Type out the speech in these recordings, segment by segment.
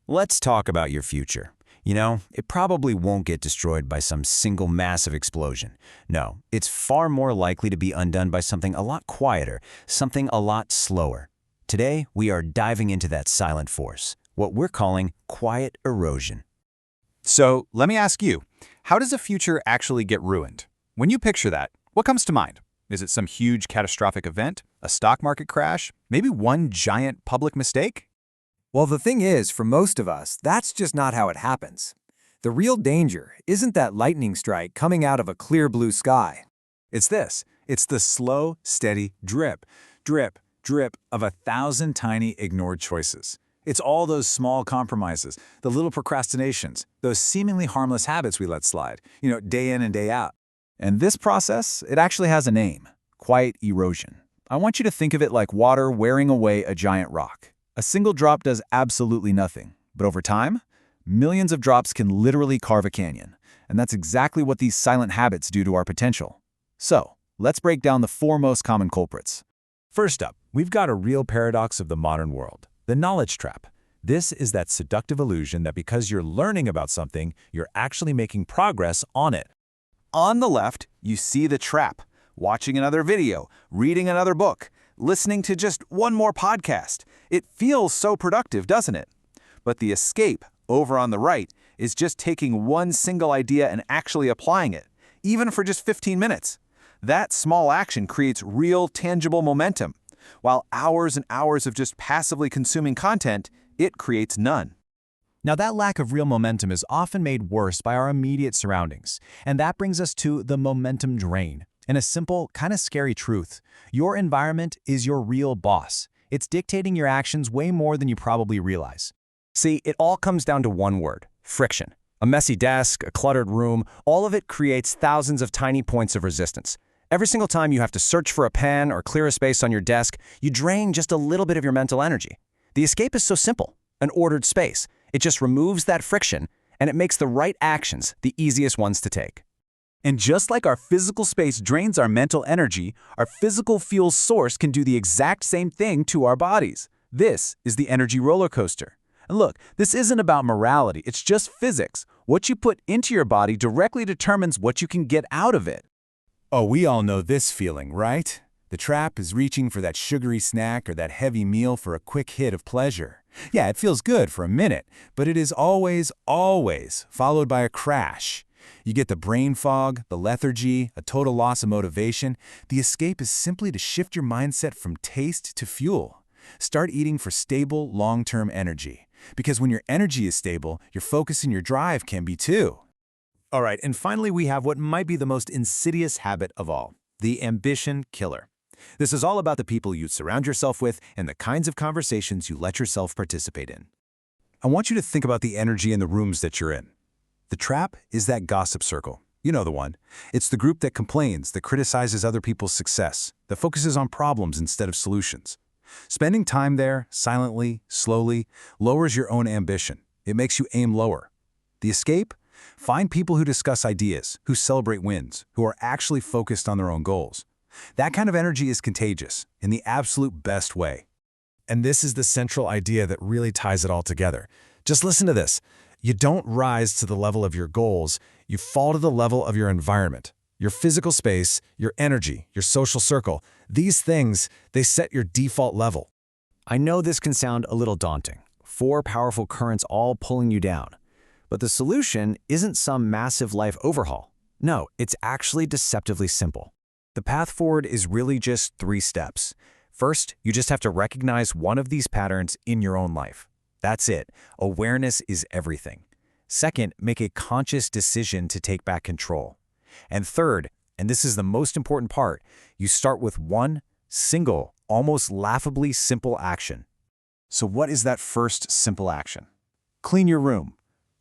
Let's talk about your future. It probably won't get destroyed by some single massive explosion. No, it's far more likely to be undone by something a lot quieter, something a lot slower. Today, we are diving into that silent force, what we're calling quiet erosion. So let me ask you, how does a future actually get ruined? When you picture that, what comes to mind? Is it some huge catastrophic event, a stock market crash, maybe one giant public mistake? Well, the thing is, for most of us, that's just not how it happens. The real danger isn't that lightning strike coming out of a clear blue sky. It's this. It's the slow, steady drip, drip, drip of 1,000 tiny ignored choices. It's all those small compromises, the little procrastinations, those seemingly harmless habits we let slide, day in and day out. And this process, it actually has a name: quiet erosion. I want you to think of it like water wearing away a giant rock. A single drop does absolutely nothing, but over time, millions of drops can literally carve a canyon. And that's exactly what these silent habits do to our potential. So, let's break down the four most common culprits. First up, we've got a real paradox of the modern world, the knowledge trap. This is that seductive illusion that because you're learning about something, you're actually making progress on it. On the left, you see the trap: watching another video, reading another book, listening to just one more podcast. It feels so productive, doesn't it? But the escape, over on the right, is just taking one single idea and actually applying it, even for just 15 minutes. That small action creates real, tangible momentum, while hours and hours of just passively consuming content, it creates none. Now, that lack of real momentum is often made worse by our immediate surroundings, and that brings us to the momentum drain. And a simple, kind of scary truth: your environment is your real boss. It's dictating your actions way more than you probably realize. See, it all comes down to one word: friction. A messy desk, a cluttered room, all of it creates thousands of tiny points of resistance. Every single time you have to search for a pen or clear a space on your desk, you drain just a little bit of your mental energy. The escape is so simple: an ordered space. It just removes that friction, and it makes the right actions the easiest ones to take. And just like our physical space drains our mental energy, our physical fuel source can do the exact same thing to our bodies. This is the energy roller coaster. And look, this isn't about morality, it's just physics. What you put into your body directly determines what you can get out of it. Oh, we all know this feeling, right? The trap is reaching for that sugary snack or that heavy meal for a quick hit of pleasure. Yeah, it feels good for a minute, but it is always, always followed by a crash. You get the brain fog, the lethargy, a total loss of motivation. The escape is simply to shift your mindset from taste to fuel. Start eating for stable, long-term energy. Because when your energy is stable, your focus and your drive can be too. All right, and finally we have what might be the most insidious habit of all: the ambition killer. This is all about the people you surround yourself with and the kinds of conversations you let yourself participate in. I want you to think about the energy in the rooms that you're in. The trap is that gossip circle. You know the one. It's the group that complains, that criticizes other people's success, that focuses on problems instead of solutions. Spending time there, silently, slowly, lowers your own ambition. It makes you aim lower. The escape? Find people who discuss ideas, who celebrate wins, who are actually focused on their own goals. That kind of energy is contagious, in the absolute best way. And this is the central idea that really ties it all together. Just listen to this. You don't rise to the level of your goals, you fall to the level of your environment. Your physical space, your energy, your social circle, these things, they set your default level. I know this can sound a little daunting. 4 powerful currents all pulling you down. But the solution isn't some massive life overhaul. No, it's actually deceptively simple. The path forward is really just 3 steps. First, you just have to recognize one of these patterns in your own life. That's it. Awareness is everything. Second, make a conscious decision to take back control. And third, and this is the most important part, you start with one single, almost laughably simple action. So what is that first simple action? Clean your room.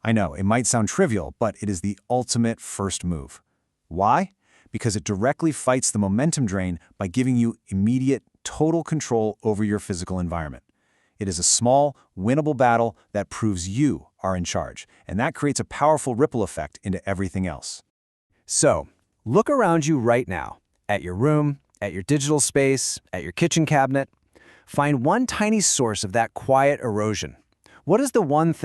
I know, it might sound trivial, but it is the ultimate first move. Why? Because it directly fights the momentum drain by giving you immediate, total control over your physical environment. It is a small, winnable battle that proves you are in charge, and that creates a powerful ripple effect into everything else. So, look around you right now, at your room, at your digital space, at your kitchen cabinet. Find one tiny source of that quiet erosion. What is the one thing